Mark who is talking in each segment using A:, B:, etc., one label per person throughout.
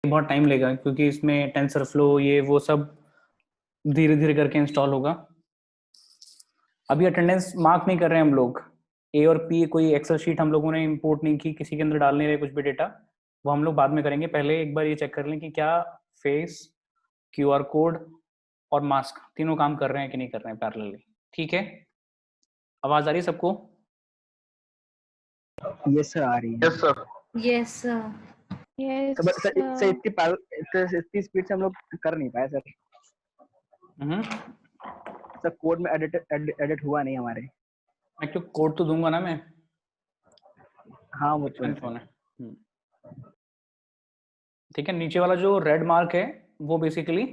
A: बहुत टाइम लेगा क्योंकि इसमें टेंसर फ्लो ये वो सब धीरे धीरे करके इंस्टॉल होगा। अभी अटेंडेंस मार्क नहीं कर रहे हैं हम लोग। ए और पी कोई एक्सेल शीट हम लोगों ने इंपोर्ट नहीं की, किसी के अंदर डाल नहीं रहे कुछ भी डेटा, वो हम लोग बाद में करेंगे। पहले एक बार ये चेक कर लें कि क्या फेस, क्यूआर कोड और मास्क तीनों काम कर रहे हैं कि नहीं कर रहे हैं पैरेलली। ठीक है, आवाज आ रही है सबको?
B: यस सर, आ रही है।
C: Yes sir.
D: Yes sir.
B: Sir इतनी स्पीड से हम लोग कर नहीं पाए सर। सर कोड में एडिट हुआ नहीं हमारे।
A: मैं क्यों कोड तो दूंगा ना मैं।
B: हाँ वो तो
A: फोन है। ठीक है, नीचे वाला जो रेड मार्क है वो बेसिकली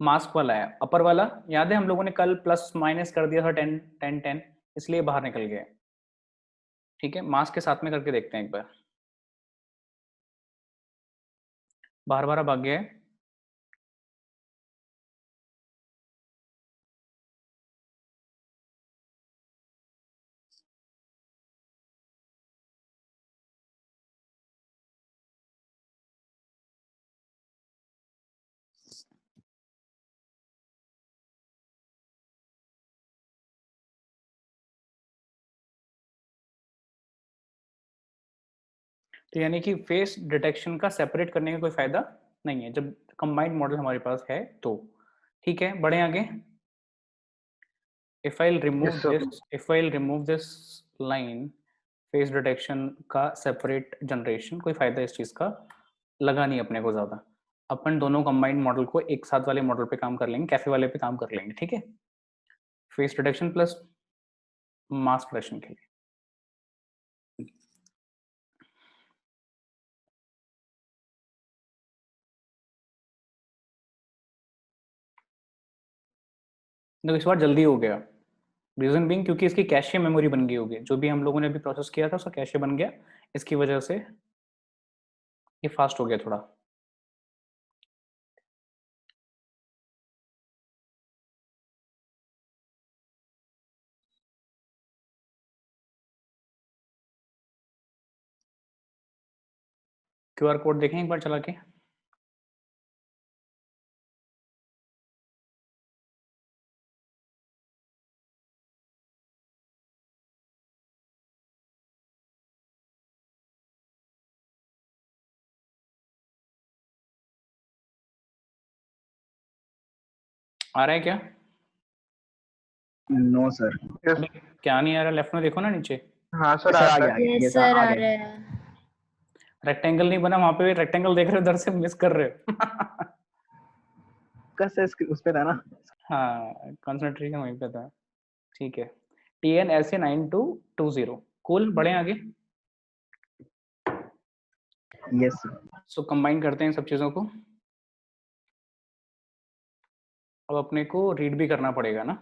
A: मास्क वाला है। अपर वाला याद है हम लोगों ने कल प्लस माइनस कर दिया था 10 10 10, इसलिए बाहर निकल गया। ठीक है, मास्क के साथ में करके देखते हैं एक बार। बाहर बाहर भाग गया है। तो यानी कि फेस डिटेक्शन का सेपरेट करने का कोई फायदा नहीं है जब कंबाइंड मॉडल हमारे पास है तो। ठीक है, बढ़े आगे। If I remove this line, face detection का सेपरेट जनरेशन, कोई फायदा इस चीज का लगा नहीं अपने को ज्यादा। अपन दोनों कंबाइंड मॉडल को एक साथ वाले मॉडल पे काम कर लेंगे, कैफे वाले पे काम कर लेंगे। ठीक है, face detection plus mask detection के लिए। देखो इस बार जल्दी हो गया, रीजन बीइंग क्योंकि इसकी कैशे मेमोरी बन गई होगी। जो भी हम लोगों ने अभी प्रोसेस किया था उसका कैशे बन गया, इसकी वजह से ये फास्ट हो गया थोड़ा। क्यूआर कोड देखें एक बार चला के। आ रहा है क्या?
B: No sir.
A: अबे क्या नहीं आ रहा? लेफ्ट में देखो ना नीचे।
C: हाँ सर,
B: आ
C: आ
B: गया।
C: गया।
D: यस सर, आ रहा है।
A: रेक्टेंगल नहीं बना वहां पे, रेक्टेंगल देख रहे हो उधर से मिस कर रहे हो।
B: कैसे उस पे था ना।
A: हाँ, कंसंट्रेशन वहीं पे था। ठीक है, TNSA9220 कूल। बढ़े आगे।
B: Yes sir.
A: सो कंबाइन करते हैं सब चीजों को। अब अपने को रीड भी करना पड़ेगा ना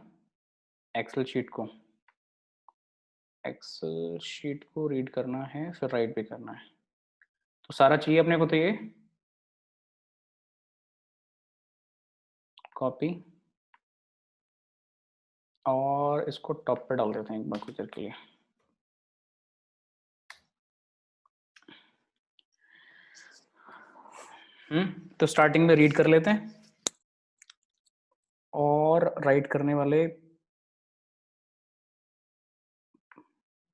A: एक्सेल शीट को। एक्सेल शीट को रीड करना है, फिर राइट भी करना है। तो सारा चाहिए अपने को, तो ये कॉपी और इसको टॉप पे डाल देते हैं एक बार कुछ देर के लिए। तो स्टार्टिंग में रीड कर लेते हैं और राइट करने वाले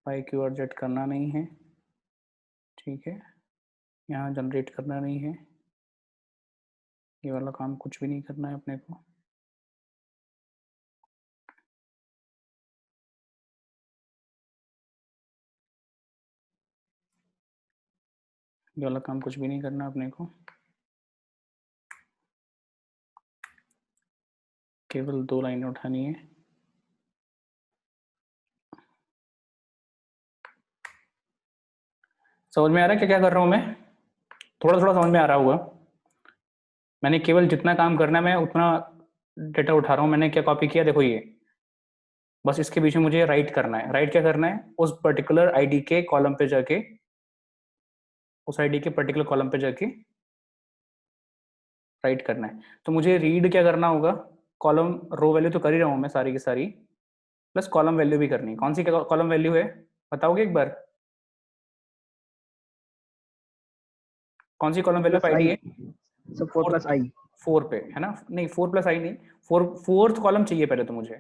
A: बाई क्यूआर जेट करना नहीं है। ठीक है, यहाँ जनरेट करना नहीं है, ये वाला काम कुछ भी नहीं करना है अपने को। ये वाला काम कुछ भी नहीं करना अपने को, केवल 2 लाइनें उठानी है। समझ में आ रहा है क्या क्या कर रहा हूँ मैं? थोड़ा थोड़ा समझ में आ रहा होगा। मैंने केवल जितना काम करना है मैं उतना डेटा उठा रहा हूँ। मैंने क्या कॉपी किया देखो, ये बस इसके बीच में मुझे राइट करना है। राइट क्या करना है? उस पर्टिकुलर आईडी के कॉलम पे जाके, उस आईडी के पर्टिकुलर कॉलम पे जाके राइट करना है। तो मुझे रीड क्या करना होगा? कॉलम रो वैल्यू तो कर ही रहा हूँ मैं सारी की सारी, प्लस कॉलम वैल्यू भी करनी है। कौन सी कॉलम वैल्यू है बताओगे एक बार? कौन सी कॉलम वैल्यू पे आईडी है?
B: सो 4+i
A: 4 पे है ना? नहीं 4+i नहीं, फोर्थ कॉलम चाहिए पहले तो मुझे,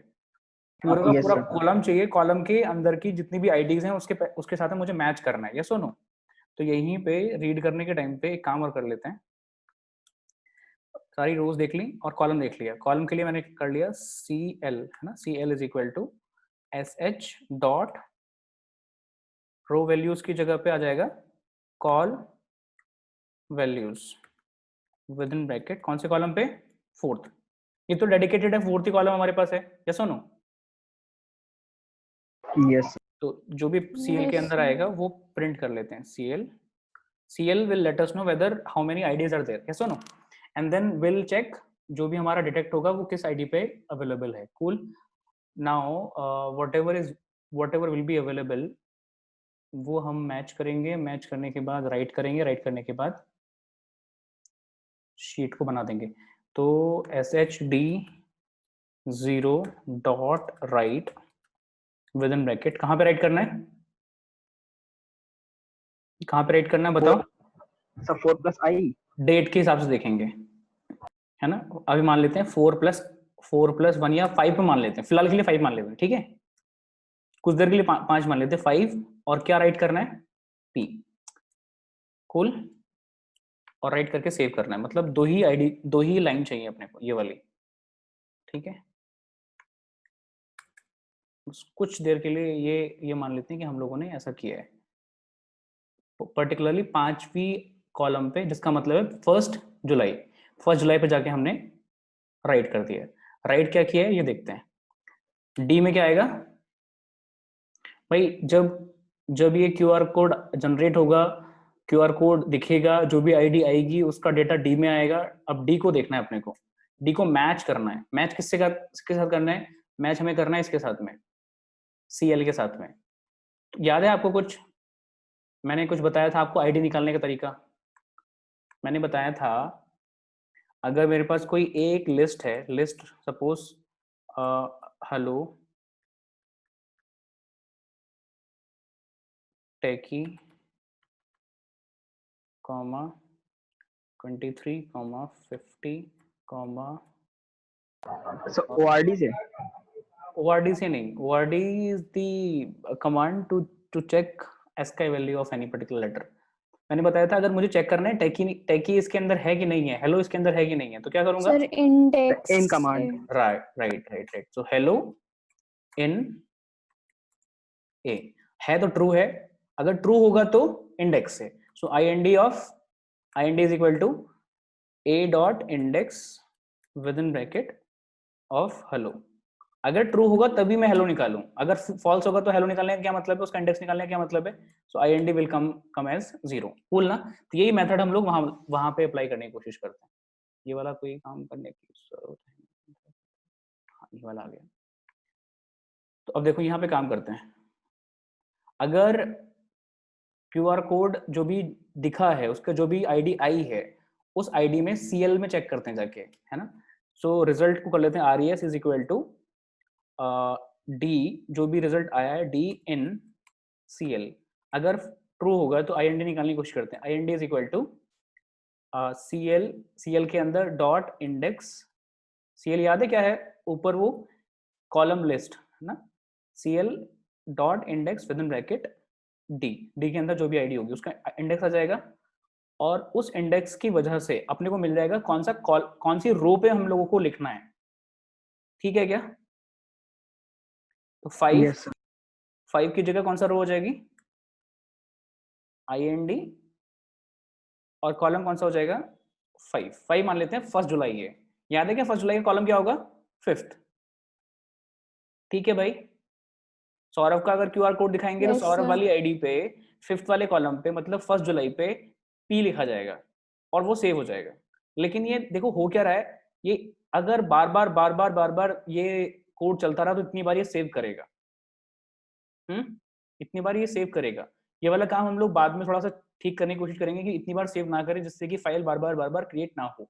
A: पूरा का
B: yes
A: पूरा
B: sir
A: कॉलम चाहिए, कॉलम के अंदर की जितनी भी आईडीज हैं उसके साथ मुझे मैच करना है, यस और नो? तो यहीं पे रीड करने के टाइम पे एक काम और कर लेते हैं, सारी रोज देख ली और कॉलम देख लिया। कॉलम के लिए मैंने कर लिया CL है ना, CL is equal to SH dot row values की जगह पे आ जाएगा col values with in bracket, कौन से कॉलम पे? फोर्थ। ये तो डेडिकेटेड है, फोर्थ ही कॉलम हमारे पास है, यस और नो?
B: yes
A: तो जो भी CL के अंदर आएगा वो प्रिंट कर लेते हैं, CL will let us know whether how many IDs are there, yes or no? And then we'll check जो भी हमारा डिटेक्ट होगा वो किस आईडी पे अवेलेबल है। Cool. Now whatever will be available वो हम मैच करेंगे, मैच करने के बाद राइट करेंगे, राइट करने के बाद शीट को बना देंगे। तो SHD 0 dot right with in bracket, कहाँ पे राइट करना है? कहाँ पे राइट करना है बताओ?
B: सर 4+i
A: डेट के हिसाब से देखेंगे, है ना? अभी मान लेते हैं 4+1 या 5 पे मान लेते हैं, फिलहाल के लिए 5 मान लेते हैं, ठीक है? कुछ देर के लिए 5 मान लेते हैं, 5 और क्या राइट करना है? P। कूल। और राइट करके सेव करना है, मतलब दो ही लाइन चाहिए अपने को, ये वाली, ठीक है? कुछ देर के लिए ये मान लेते हैं कि हम लोगों ने ऐसा किया है, पर्टिकुलरली 5वीं कॉलम पे, जिसका मतलब है 1 जुलाई पे जाके हमने राइट कर दिया। राइट क्या किया है ये देखते हैं। डी में क्या आएगा भाई? जब ये क्यूआर कोड जनरेट होगा, क्यूआर कोड दिखेगा, जो भी आईडी आएगी उसका डेटा डी में आएगा। अब डी को देखना है अपने को, डी को मैच करना है। मैच किसके साथ करना है? मैच हमें करना है इसके साथ में, CL के साथ में। याद है आपको कुछ? मैंने कुछ बताया था आपको आईडी निकालने का तरीका। मैंने बताया था अगर मेरे पास कोई एक लिस्ट है, list suppose hello techie comma 23 comma 50 comma
B: so ORD से
A: ORD से नहीं, ORD is the command to check ASCII value of any particular letter। मैंने बताया था अगर मुझे चेक करना है टेकी इसके अंदर है कि नहीं है, हेलो इसके अंदर है कि नहीं है, तो क्या करूंगा?
C: Sir index
B: in command.
A: Right. तो हेलो इन ए है तो ट्रू है, अगर ट्रू होगा तो इंडेक्स से। So IND is equal to A dot index with in bracket of hello. अगर ट्रू होगा तभी मैं हेलो निकालूं, अगर फॉल्स होगा तो हेलो निकालने का क्या मतलब है, उसका इंडेक्स निकालने का क्या मतलब है? So IND will come as 0। Cool ना? तो यही मेथड हम लोग वहां पे अप्लाई करने की कोशिश करते हैं। ये वाला कोई काम करने की जरूरत है? हाँ ये वाला आ गया। तो अब देखो यहाँ पे काम करते हैं। अगर क्यूआर कोड जो भी दिखा है उसका जो भी आईडी आई है उस आईडी में CL में चेक करते हैं जाके, है ना? सो रिजल्ट को कर लेते हैं RES is equal to D, जो भी रिजल्ट आया है डी इन CL। अगर ट्रू होगा तो IND निकालने की कोशिश करते हैं। IND is equal to CL के अंदर डॉट इंडेक्स। CL याद है क्या है? ऊपर वो कॉलम लिस्ट है ना, CL dot index with in bracket D के अंदर जो भी आईडी होगी उसका इंडेक्स आ जाएगा, और उस इंडेक्स की वजह से अपने को मिल जाएगा कौन सी रो पे हम लोगों को लिखना है। ठीक है क्या? तो 5 की जगह कौन सा रो हो जाएगी? IND, और कॉलम कौन सा हो जाएगा? 5 मान लेते हैं 1 जुलाई है। याद है क्या 1 जुलाई का कॉलम क्या होगा? 5th। ठीक है भाई। सौरभ का अगर क्यूआर कोड दिखाएंगे तो
C: Yes,
A: सौरभ
C: sir.
A: वाली आईडी पे 5th वाले कॉलम पे मतलब 1 जुलाई पे P लिखा जाएगा और वो सेव हो जाएगा। लेकिन ये देखो हो क्या रहा है, ये अगर बार बार ये कोड चलता रहा तो इतनी बार ये सेव करेगा। इतनी बार ये सेव करेगा। ये वाला काम हम लोग बाद में थोड़ा सा ठीक करने की कोशिश करेंगे कि इतनी बार सेव ना करें जिससे कि फाइल बार बार क्रिएट ना हो।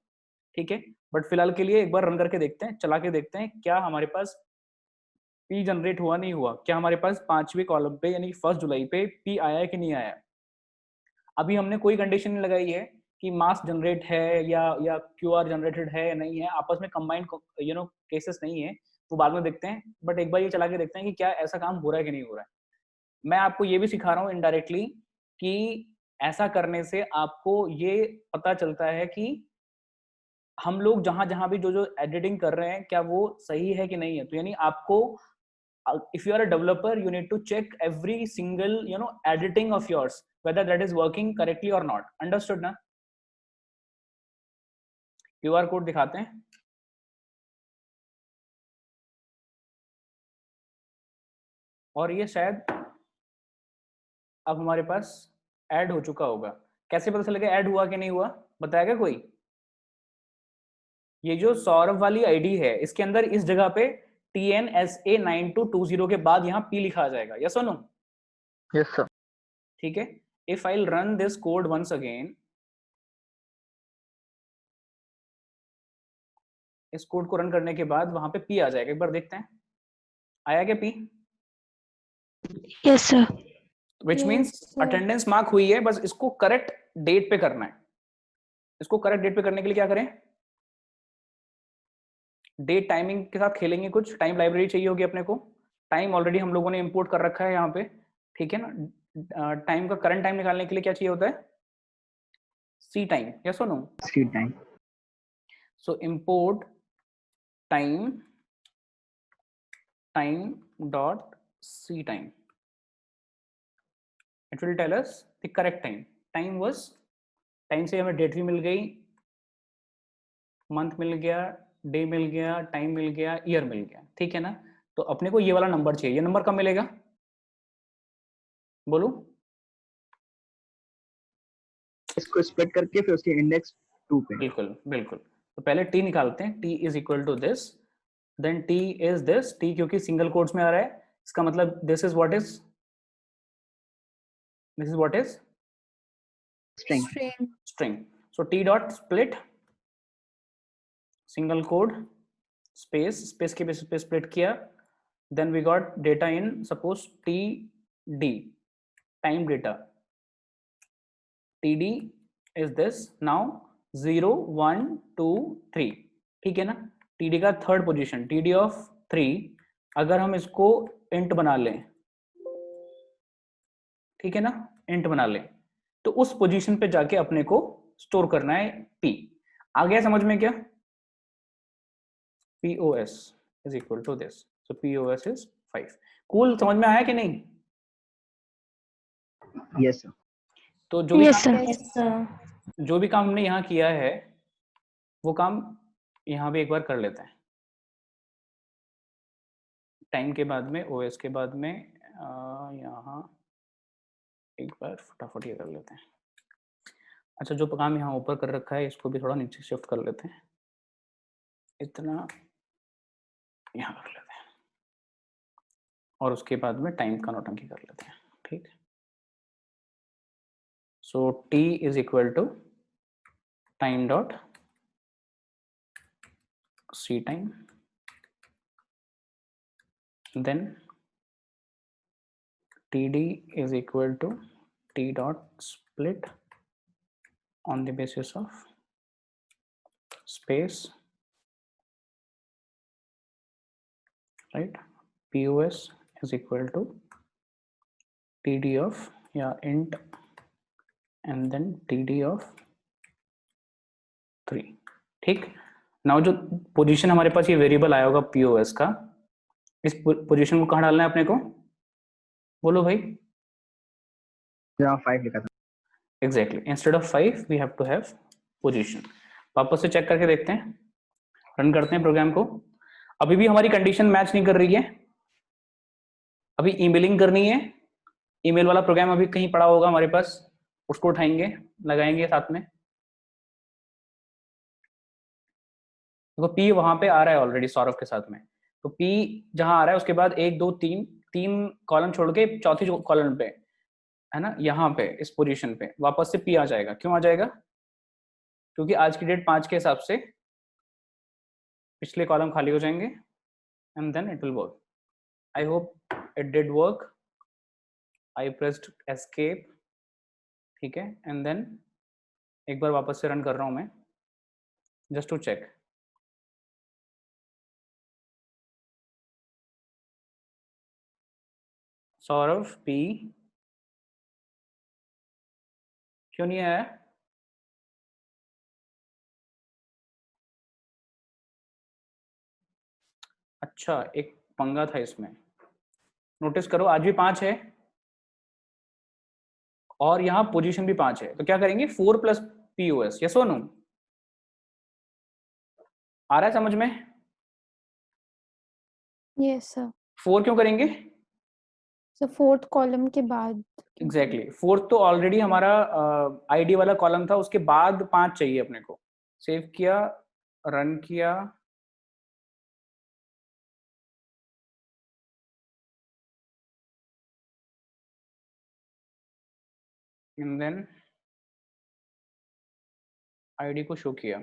A: ठीक है, बट फिलहाल के लिए एक बार रन करके देखते हैं, चला के देखते हैं क्या हमारे पास P जनरेट हुआ नहीं हुआ, क्या हमारे पास 5वें कॉलम पे यानी 1 जुलाई पे P आया है कि नहीं आया। अभी हमने कोई कंडीशन नहीं लगाई है कि मास जनरेट है या क्यूआर जनरेटेड है या नहीं है, आपस में कंबाइंड केसेस नहीं है, वो बाद में देखते हैं, बट एक बार ये चला के देखते हैं कि क्या ऐसा काम हो रहा है कि नहीं हो रहा है। मैं आपको ये भी सिखा रहा हूँ इनडायरेक्टली कि ऐसा करने से आपको ये पता चलता है कि हम लोग जहां जहां भी जो जो एडिटिंग कर रहे हैं क्या वो सही है कि नहीं है। तो यानी आपको, if you are a developer, you need to check every single editing of yours whether that is working correctly or not. Understood ना? QR कोड दिखाते हैं। और ये शायद अब हमारे पास ऐड हो चुका होगा। कैसे पता चलेगा ऐड हुआ कि नहीं हुआ, बताएगा कोई? ये जो सौरभ वाली आईडी है इसके अंदर इस जगह पे TNSA9220 के बाद यहाँ P लिखा आ जाएगा। यस और नो?
B: Yes sir.
A: ठीक है। If I run this code once again, इस कोड को रन करने के बाद वहां पे P आ जाएगा। एक बार देखते हैं आया क्या P?
C: Yes sir.
A: Which means attendance mark हुई है, बस इसको करेक्ट डेट पे करना है। इसको करेक्ट डेट पे करने के लिए क्या करें? डेट टाइमिंग के साथ खेलेंगे, कुछ टाइम लाइब्रेरी चाहिए होगी अपने को। टाइम ऑलरेडी हम लोगों ने इंपोर्ट कर रखा है यहाँ पे, ठीक है ना। टाइम का करंट टाइम निकालने के लिए क्या चाहिए होता है? C time. यस और no?
B: C time.
A: So import time dot C time, it will tell us the correct time. Time was, time से हमें डेट भी मिल गई, मंथ मिल गया, डे मिल गया, टाइम मिल गया, ईयर मिल गया, ठीक है ना। तो अपने को ये वाला नंबर चाहिए। ये नंबर कब मिलेगा बोलो?
B: इसको स्प्लिट करके फिर उसके इंडेक्स 2 पे।
A: बिल्कुल बिल्कुल। तो पहले टी निकालते हैं। T is equal to this, then T is this. T क्योंकि सिंगल कोट्स में आ रहा है, इसका मतलब this is what is, this is what is
B: string.
A: String. So T dot split single code space, space के बेसिस पे split किया, then we got data in suppose T D, time data. TD is this now 0 1 2 3, ठीक है ना। TD का third position, TD of 3, अगर हम इसको इंट बना लें, ठीक है ना, इंट बना लें, तो उस पोजीशन पे जाके अपने को स्टोर करना है P। आ गया समझ में क्या? POS is equal to this, so POS is 5। Cool, समझ में आया कि नहीं?
B: Yes sir.
A: तो जो भी
C: यस
A: काम,
C: सर।
A: जो भी काम हमने यहाँ किया है वो काम यहाँ भी एक बार कर लेते हैं। टाइम के बाद में, OS के बाद में यहाँ एक बार फटाफट ये कर लेते हैं। अच्छा, जो काम यहाँ ऊपर कर रखा है इसको भी थोड़ा नीचे शिफ्ट कर लेते हैं, इतना यहाँ कर लेते हैं, और उसके बाद में टाइम का नौटंकी कर लेते हैं, ठीक। So T is equal to time dot C time, then TD is equal to T dot split on the basis of space, right? POS is equal to TD of int and then TD of 3, ठीक। Now जो position हमारे पास ये variable आया होगा POS का, इस position को कहाँ डालना है अपने को, बोलो भाई?
B: जहाँ 5 लिखा था।
A: Exactly, instead of 5 we have to have position. वापस से चेक करके देखते हैं, रन करते हैं प्रोग्राम को। अभी भी हमारी कंडीशन मैच नहीं कर रही है, अभी ईमेलिंग करनी है। ईमेल वाला प्रोग्राम अभी कहीं पड़ा होगा हमारे पास, उसको उठाएंगे, लगाएंगे साथ में। देखो P वहां पे आ रहा है ऑलरेडी सौरभ के साथ में, तो P जहां आ रहा है उसके बाद 1 2 3 3 कॉलम छोड़ के चौथी कॉलम पे है ना, यहाँ पे इस पोजीशन पे वापस से P आ जाएगा। क्यों आ जाएगा? क्योंकि आज की डेट 5 के हिसाब से पिछले कॉलम खाली हो जाएंगे and then it will work. I hope it did work. I pressed escape, ठीक है, एंड देन एक बार वापस से रन कर रहा हूं मैं, just to check. Saurabh P क्यों नहीं आया? अच्छा, एक पंगा था इसमें, नोटिस करो आज भी 5 है और यहाँ पोजीशन भी 5 है, तो क्या करेंगे 4 प्लस POS, यस और नो? आ रहा है समझ में?
C: Yes sir.
A: 4 क्यों करेंगे?
C: सर फोर्थ कॉलम के बाद।
A: एग्जैक्टली, फोर्थ तो ऑलरेडी हमारा आईडी वाला कॉलम था, उसके बाद 5 चाहिए अपने को। सेव किया, रन किया, एंड देन आईडी को शो किया।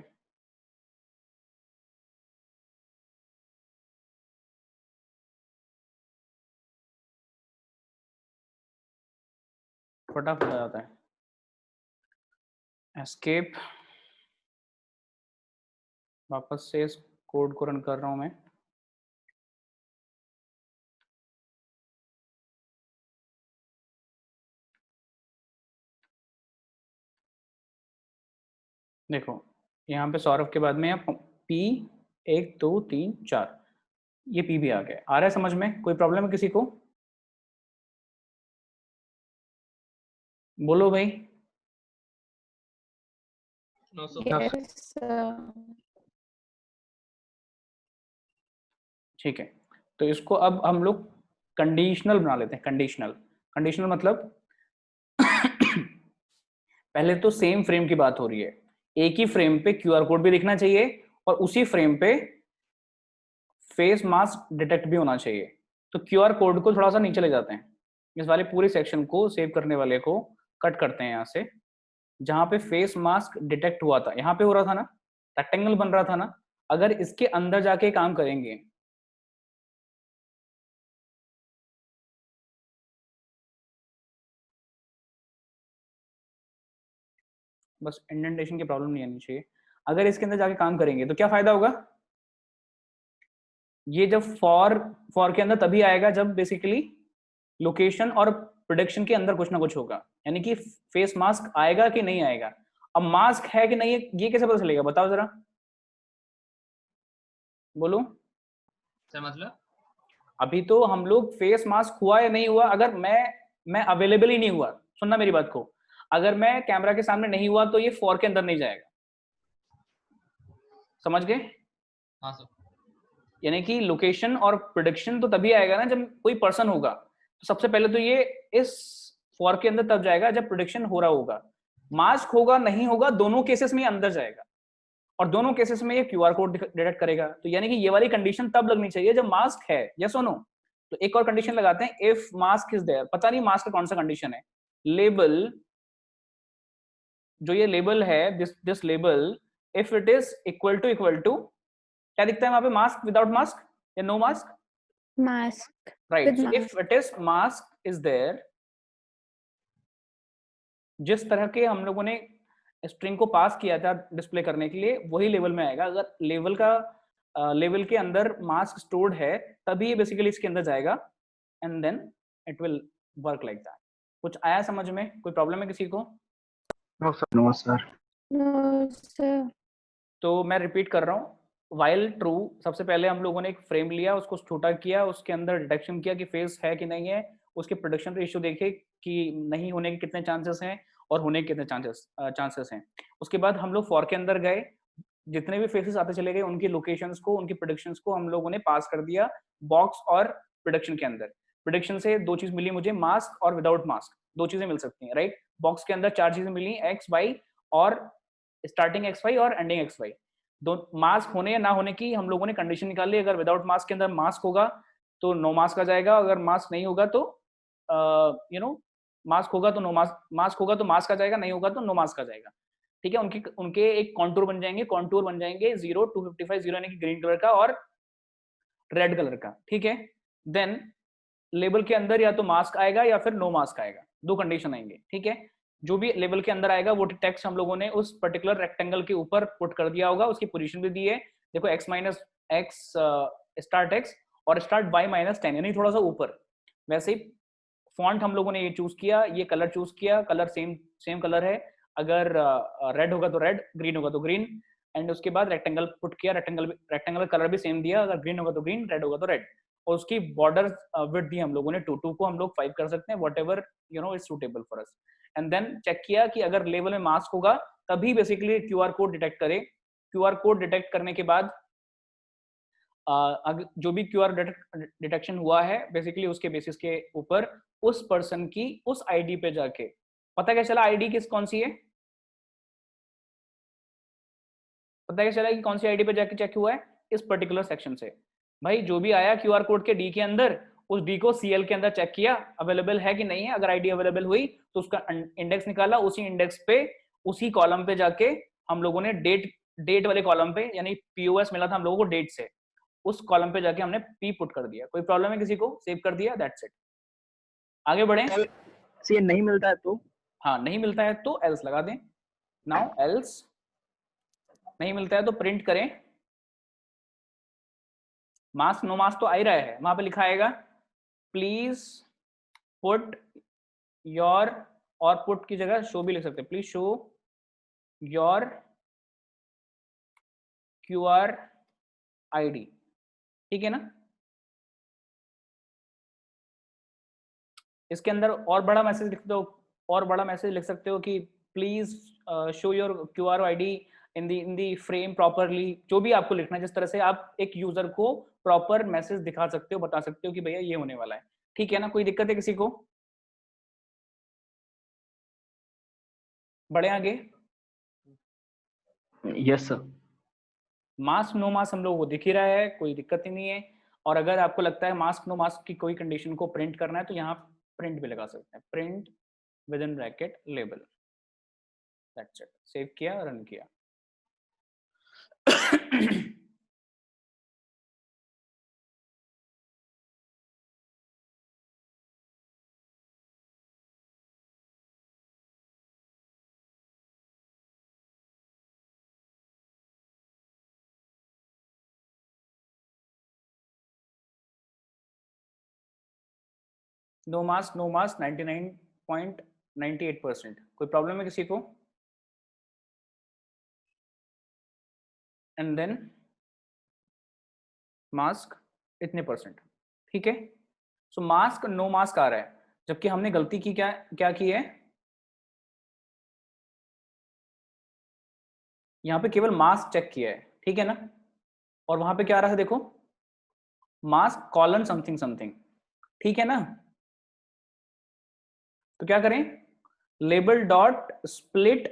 A: फटाफट आ जाता है। एस्केप, वापस से इस कोड को रन कर रहा हूं मैं। देखो यहाँ पे सौरभ के बाद में यहाँ P 1 2 3 4, ये P भी आ गया। आ रहा है समझ में? कोई प्रॉब्लम है किसी को? बोलो भाई।
C: यस
A: ठीक है, तो इसको अब हम लोग कंडीशनल बना लेते हैं। कंडीशनल, कंडीशनल मतलब पहले तो सेम फ्रेम की बात हो रही है, एक ही फ्रेम पे QR कोड भी दिखना चाहिए और उसी फ्रेम पे फेस मास्क डिटेक्ट भी होना चाहिए। तो QR कोड को थोड़ा सा नीचे ले जाते हैं, इस वाले पूरे सेक्शन को सेव करने वाले को कट करते हैं यहाँ से, जहां पे फेस मास्क डिटेक्ट हुआ था, यहाँ पे हो रहा था ना, रेक्टेंगल बन रहा था ना, अगर इसके अंदर जाके काम करेंगे, बस इंडेंटेशन की प्रॉब्लम नहीं आनी चाहिए, अगर इसके अंदर जाके काम करेंगे तो क्या फायदा होगा? ये जब फॉर के अंदर तभी आएगा जब बेसिकली लोकेशन और प्रोडक्शन के अंदर कुछ ना कुछ होगा, यानी कि फेस मास्क आएगा कि नहीं आएगा। अब मास्क है कि नहीं है ये कैसे पता चलेगा, बताओ जरा, बोलो
D: सर। मतलब
A: अभी तो हम लोग फेस मास्क हुआ या नहीं हुआ, अगर मैं अवेलेबल ही नहीं हुआ, सुनना मेरी बात को, अगर मैं कैमरा के सामने नहीं हुआ तो ये फॉर के अंदर नहीं जाएगा, समझ गए?
D: हाँ सर।
A: यानी कि लोकेशन और प्रोडक्शन तो तभी आएगा ना जब कोई पर्सन होगा, तो सबसे पहले तो ये इस फॉर के अंदर तब जाएगा जब प्रोडक्शन हो रहा होगा। मास्क होगा नहीं होगा दोनों केसेस में अंदर जाएगा, और दोनों केसेस में ये QR कोड डिटेक्ट करेगा। तो यानी कि ये वाली कंडीशन तब लगनी चाहिए जब मास्क है, यस और नो? तो एक और कंडीशन लगाते हैं, इफ मास्क इज देयर, पता नहीं मास्क का कौन सा कंडीशन है, लेबल, जो ये लेबल है, this label, if it is equal to क्या दिखता है वहां पे, मास्क विदाउट मास्क या no mask?
C: Mask
A: right, so if it is mask is there, जिस तरह के हम लोगों ने स्ट्रिंग को पास किया था डिस्प्ले करने के लिए वही लेवल में आएगा। अगर लेवल के अंदर मास्क स्टोर्ड है तभी ये बेसिकली इसके अंदर जाएगा, and then it will work like that. कुछ आया समझ में? कोई प्रॉब्लम है किसी को?
B: No sir, no sir.
C: No sir.
A: तो मैं रिपीट कर रहा हूँ, वाइल ट्रू, सबसे पहले हम लोगों ने एक फ्रेम लिया, उसको छोटा किया, उसके अंदर डिटेक्शन किया कि फेस है कि नहीं है, उसके प्रोडक्शन रेशियो देखे कि नहीं होने के कितने चांसेस हैं और होने के कितने चांसेस हैं। उसके बाद हम लोग फॉर के अंदर गए, जितने भी फेसेस आते चले गए उनकी लोकेशंस को, उनकी प्रोडक्शंस को हम लोगों ने पास कर दिया बॉक्स और प्रोडक्शन के अंदर। प्रोडक्शन से दो चीज मिली मुझे, मास्क और विदाउट मास्क, दो चीजें मिल सकती हैं, राइट? बॉक्स के अंदर 4 चीजें मिली, एक्स वाई और स्टार्टिंग XY और एंडिंग XY। दो मास्क होने या ना होने की हम लोगों ने कंडीशन निकाली, अगर विदाउट मास्क के अंदर मास्क होगा तो नो मास्क आ जाएगा, अगर मास्क नहीं होगा तो मास्क होगा तो नो मास्क, मास्क होगा तो मास्क आ जाएगा, नहीं होगा तो नो मास्क आ जाएगा। ठीक है, उनके एक कॉन्टूर बन जाएंगे, 0 255 0 यानी कि ग्रीन कलर का और रेड कलर का। ठीक है, देन लेबल के अंदर या तो मास्क आएगा या फिर नो मास्क आएगा, दो कंडीशन आएंगे। ठीक है, जो भी लेवल के अंदर आएगा वो टेक्स्ट हम लोगों ने उस पर्टिकुलर रेक्टेंगल के ऊपर पुट कर दिया होगा, उसकी पोजीशन भी दी है, देखो x minus x start x और स्टार्ट y माइनस 10, यानी थोड़ा सा ऊपर। वैसे ही फॉन्ट हम लोगों ने ये चूज किया, ये कलर चूज किया, कलर सेम कलर है, अगर रेड होगा तो रेड, ग्रीन होगा तो ग्रीन, एंड उसके बाद रेक्टेंगल पुट किया, रेक्टेंगल कलर भी सेम दिया, अगर ग्रीन होगा तो ग्रीन, रेड होगा तो रेड, और उसकी बॉर्डर विड्थ दी हम लोगों ने 2 को हम लोग 5 कर सकते हैं, whatever you know is suitable for us. And then check किया कि अगर लेवल में मास्क होगा तभी बेसिकली क्यूआर कोड डिटेक्ट करे। क्यूआर कोड डिटेक्ट करने के बाद जो भी क्यूआर डिटेक्शन हुआ है बेसिकली उसके बेसिस के ऊपर उस पर्सन की उस आईडी पे जाके पता क्या चला आईडी कौन सी है, पता क्या चला कि कौन सी आईडी पे जाके चेक हुआ है, इस पर्टिकुलर सेक्शन से। भाई जो भी आया क्यूआर कोड के डी के अंदर, उस डी को सीएल के अंदर चेक किया अवेलेबल है कि नहीं है, अगर आईडी अवेलेबल हुई तो उसका इंडेक्स निकाला, उसी इंडेक्स पे उसी कॉलम पे जाके हम लोगों ने डेट वाले कॉलम पे, यानी पीओएस मिला था हम लोगों को डेट से, उस कॉलम पे जाके हमने पी पुट कर दिया। कोई प्रॉब्लम है किसी को? सेव कर दिया, दैट्स इट। आगे बढ़े।
B: ये नहीं मिलता है तो?
A: हाँ नहीं मिलता है तो एल्स लगा दें। नाउ एल्स नहीं मिलता है तो प्रिंट करें मास्क नो मास्क तो आ ही रहा है, वहां पे लिखा आएगा प्लीज पुट योर, और पुट की जगह शो भी लिख सकते हैं, please show your QR ID, ठीक है ना। इसके अंदर और बड़ा मैसेज लिख दो, और बड़ा मैसेज लिख सकते हो कि please show your QR ID in the frame properly, जो भी आपको लिखना है, जिस तरह से आप एक यूजर को प्रॉपर मैसेज दिखा सकते हो, बता सकते हो कि भैया ये होने वाला है, ठीक है ना। कोई दिक्कत है किसी को? बढ़े आगे।
B: Yes sir.
A: Mask no mask हम लोगों को दिख ही रहा है, कोई दिक्कत ही नहीं है। और अगर आपको लगता है मास्क नो मास्क की कोई कंडीशन को प्रिंट करना है तो यहाँ प्रिंट भी लगा सकते हैं, print with in bracket label, that's it. Save किया, रन किया। No mask 99.98%। कोई प्रॉब्लम है किसी को? एंड देन मास्क इतने %, ठीक है। सो मास्क नो मास्क आ रहा है, जबकि हमने गलती की क्या की है, यहाँ पे केवल मास्क चेक किया है, ठीक है ना। और वहां पे क्या आ रहा है देखो, मास्क कॉलन समथिंग समथिंग, ठीक है ना। तो क्या करें, label dot split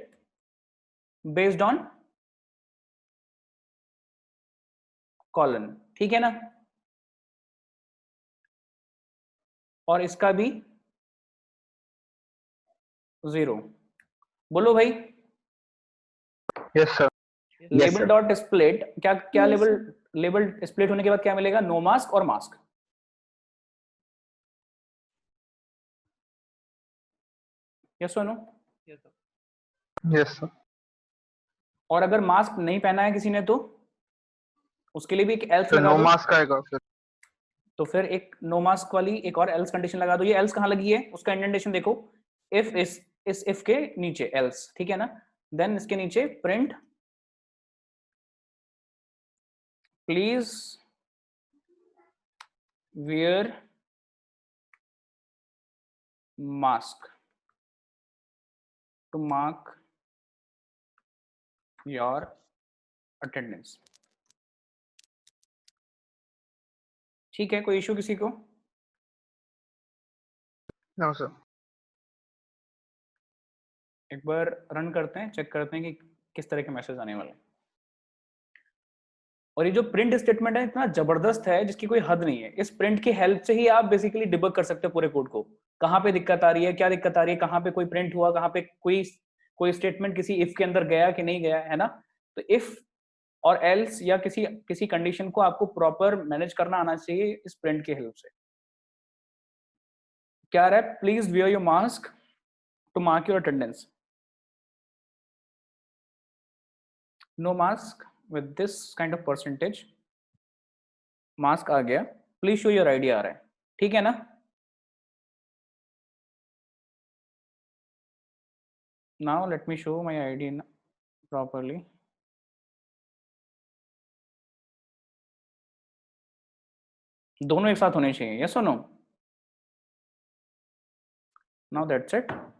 A: based on colon, ठीक है ना। और इसका भी 0, बोलो भाई।
B: Yes sir.
A: Label dot split क्या
C: Yes,
A: लेबल स्प्लिट होने के बाद क्या मिलेगा, नो मास्क और मास्क। यस और नो?
B: Yes sir.
A: और अगर मास्क नहीं पहना है किसी ने तो उसके लिए भी एक एल्स
B: तो
A: लगा
B: नो
A: दो।
B: मास्क आएगा फिर।
A: तो फिर एक नो मास्क वाली एक और एल्स कंडीशन लगा दो। ये एल्स कहाँ लगी है, उसका इंडेंटेशन देखो, इफ इस इफ के नीचे एल्स, ठीक है ना। देन इसके नीचे print please wear mask to mark your attendance, ठीक है। कोई इशू किसी को?
B: No sir.
A: एक बार रन करते हैं, चेक करते हैं कि किस तरह के मैसेज आने वाले हैं। और ये जो प्रिंट स्टेटमेंट है इतना जबरदस्त है जिसकी कोई हद नहीं है। इस प्रिंट की हेल्प से ही आप बेसिकली डिबग कर सकते हो पूरे कोड को, कहाँ पे दिक्कत आ रही है, क्या दिक्कत आ रही है, कहाँ पे कोई प्रिंट हुआ, कहाँ पे कोई स्टेटमेंट किसी इफ के अंदर गया कि नहीं गया, है ना। तो इफ और एल्स या किसी कंडीशन को आपको प्रॉपर मैनेज करना आना चाहिए इस प्रिंट की हेल्प से। क्या रहा है, please wear your mask to mark your attendance. No mask with this kind of percentage. Mask आ गया, प्लीज शो योर आईडी आ रहा है, ठीक है ना? Now let me show my ID properly. दोनों एक साथ होने चाहिए, yes or no? Now that's it.